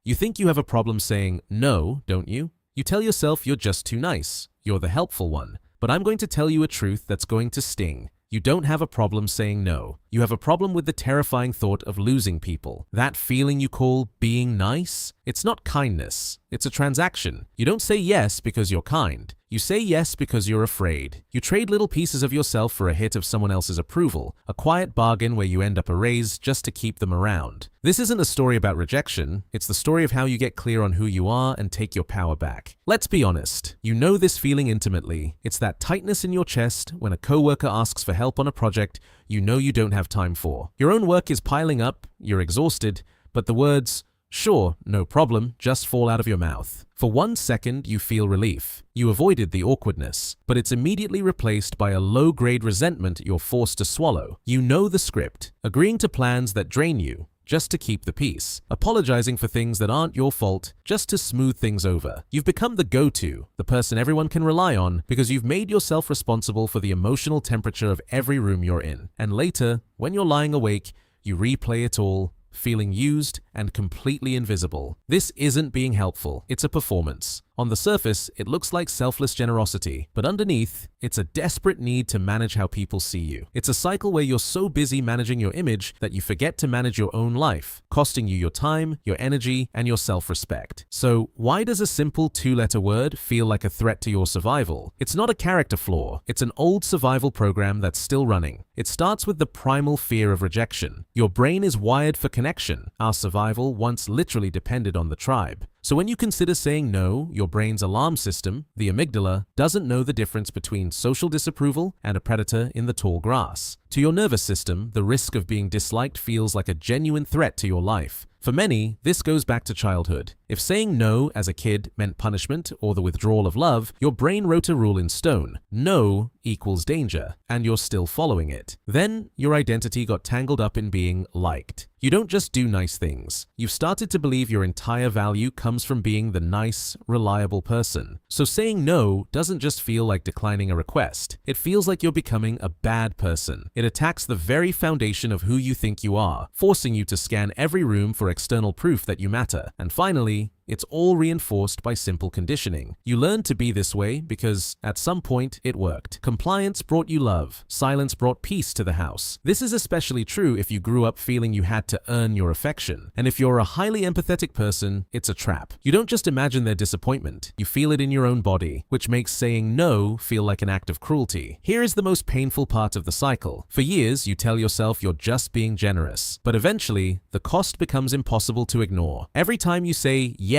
You think you have a problem saying no, don't you? You tell yourself you're just too nice, you're the helpful one. But I'm going to tell you a truth that's going to sting. You don't have a problem saying no. You have a problem with the terrifying thought of losing people. That feeling you call being nice? It's not kindness. It's a transaction. You don't say yes because you're kind. You say yes because you're afraid. You trade little pieces of yourself for a hit of someone else's approval, a quiet bargain where you end up a raise just to keep them around. This isn't a story about rejection. It's the story of how you get clear on who you are and take your power back. Let's be honest. You know this feeling intimately. It's that tightness in your chest when a coworker asks for help on a project you know you don't have time for. Your own work is piling up, you're exhausted, but the words, "Sure, no problem," just fall out of your mouth. For 1 second, you feel relief. You avoided the awkwardness, but it's immediately replaced by a low-grade resentment you're forced to swallow. You know the script, agreeing to plans that drain you, just to keep the peace, apologizing for things that aren't your fault, just to smooth things over. You've become the go-to, the person everyone can rely on, because you've made yourself responsible for the emotional temperature of every room you're in. And later, when you're lying awake, you replay it all, feeling used and completely invisible. This isn't being helpful, it's a performance. On the surface, it looks like selfless generosity, but underneath, it's a desperate need to manage how people see you. It's a cycle where you're so busy managing your image that you forget to manage your own life, costing you your time, your energy, and your self-respect. So, why does a simple 2-letter word feel like a threat to your survival? It's not a character flaw, it's an old survival program that's still running. It starts with the primal fear of rejection. Your brain is wired for connection. Our survival once literally depended on the tribe. So when you consider saying no, your brain's alarm system, the amygdala, doesn't know the difference between social disapproval and a predator in the tall grass. To your nervous system, the risk of being disliked feels like a genuine threat to your life. For many, this goes back to childhood. If saying no as a kid meant punishment or the withdrawal of love, your brain wrote a rule in stone. No equals danger, and you're still following it. Then, your identity got tangled up in being liked. You don't just do nice things. You've started to believe your entire value comes from being the nice, reliable person. So saying no doesn't just feel like declining a request. It feels like you're becoming a bad person. It attacks the very foundation of who you think you are, forcing you to scan every room for external proof that you matter. And finally, it's all reinforced by simple conditioning. You learned to be this way because, at some point, it worked. Compliance brought you love. Silence brought peace to the house. This is especially true if you grew up feeling you had to earn your affection. And if you're a highly empathetic person, it's a trap. You don't just imagine their disappointment. You feel it in your own body, which makes saying no feel like an act of cruelty. Here is the most painful part of the cycle. For years, you tell yourself you're just being generous. But eventually, the cost becomes impossible to ignore. Every time you say yes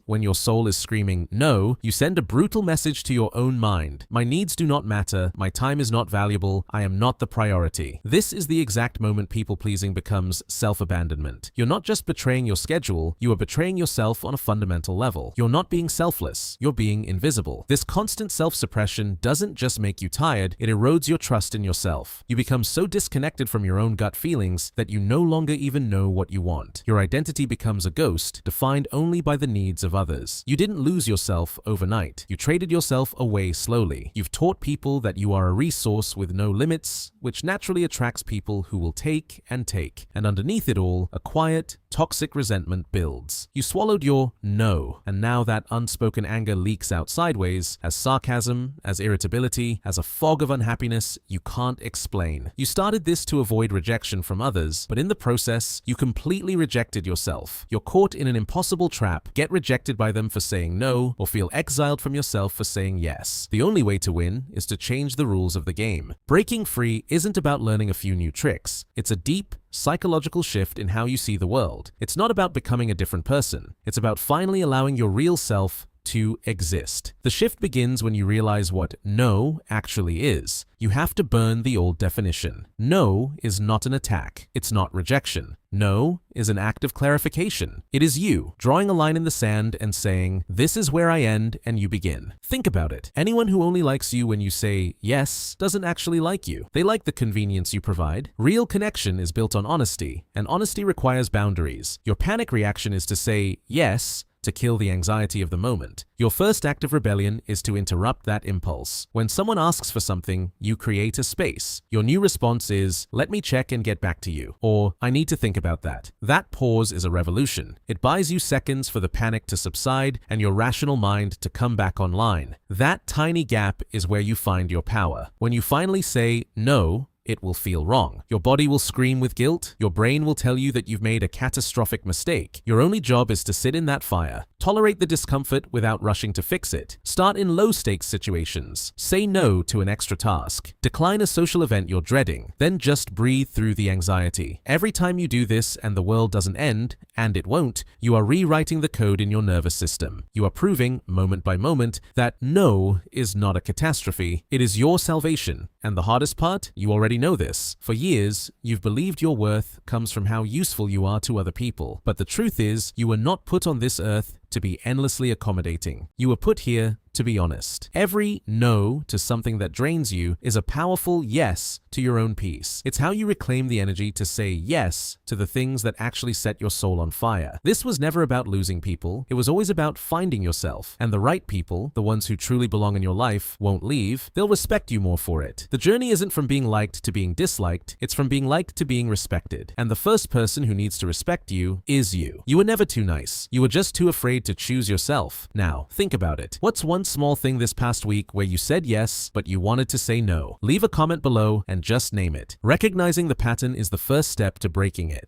when your soul is screaming no, you send a brutal message to your own mind. My needs do not matter, my time is not valuable, I am not the priority. This is the exact moment people-pleasing becomes self-abandonment. You're not just betraying your schedule, you are betraying yourself on a fundamental level. You're not being selfless, you're being invisible. This constant self-suppression doesn't just make you tired, it erodes your trust in yourself. You become so disconnected from your own gut feelings that you no longer even know what you want. Your identity becomes a ghost, defined only by the needs of others. You didn't lose yourself overnight. You traded yourself away slowly. You've taught people that you are a resource with no limits, which naturally attracts people who will take and take. And underneath it all, a quiet, toxic resentment builds. You swallowed your no, and now that unspoken anger leaks out sideways as sarcasm, as irritability, as a fog of unhappiness you can't explain. You started this to avoid rejection from others, but in the process, you completely rejected yourself. You're caught in an impossible trap. Get rejected by them for saying no, or feel exiled from yourself for saying yes. The only way to win is to change the rules of the game. Breaking free isn't about learning a few new tricks. It's a deep, psychological shift in how you see the world. It's not about becoming a different person. It's about finally allowing your real self to exist. The shift begins when you realize what no actually is. You have to burn the old definition. No is not an attack. It's not rejection. No is an act of clarification. It is you drawing a line in the sand and saying, this is where I end and you begin. Think about it. Anyone who only likes you when you say yes doesn't actually like you. They like the convenience you provide. Real connection is built on honesty, and honesty requires boundaries. Your panic reaction is to say yes, to kill the anxiety of the moment. Your first act of rebellion is to interrupt that impulse. When someone asks for something, you create a space. Your new response is, "Let me check and get back to you," or "I need to think about that." That pause is a revolution. It buys you seconds for the panic to subside and your rational mind to come back online. That tiny gap is where you find your power. When you finally say no, it will feel wrong. Your body will scream with guilt. Your brain will tell you that you've made a catastrophic mistake. Your only job is to sit in that fire. Tolerate the discomfort without rushing to fix it. Start in low-stakes situations. Say no to an extra task. Decline a social event you're dreading. Then just breathe through the anxiety. Every time you do this and the world doesn't end, and it won't, you are rewriting the code in your nervous system. You are proving, moment by moment, that no is not a catastrophe. It is your salvation. And the hardest part? You already know this. For years, you've believed your worth comes from how useful you are to other people. But the truth is, you were not put on this earth to be endlessly accommodating. You were put here to be honest. Every no to something that drains you is a powerful yes to your own peace. It's how you reclaim the energy to say yes to the things that actually set your soul on fire. This was never about losing people. It was always about finding yourself. And the right people, the ones who truly belong in your life, won't leave. They'll respect you more for it. The journey isn't from being liked to being disliked. It's from being liked to being respected. And the first person who needs to respect you is you. You were never too nice. You were just too afraid to choose yourself. Now, think about it. What's one small thing this past week where you said yes, but you wanted to say no? Leave a comment below and just name it. Recognizing the pattern is the first step to breaking it.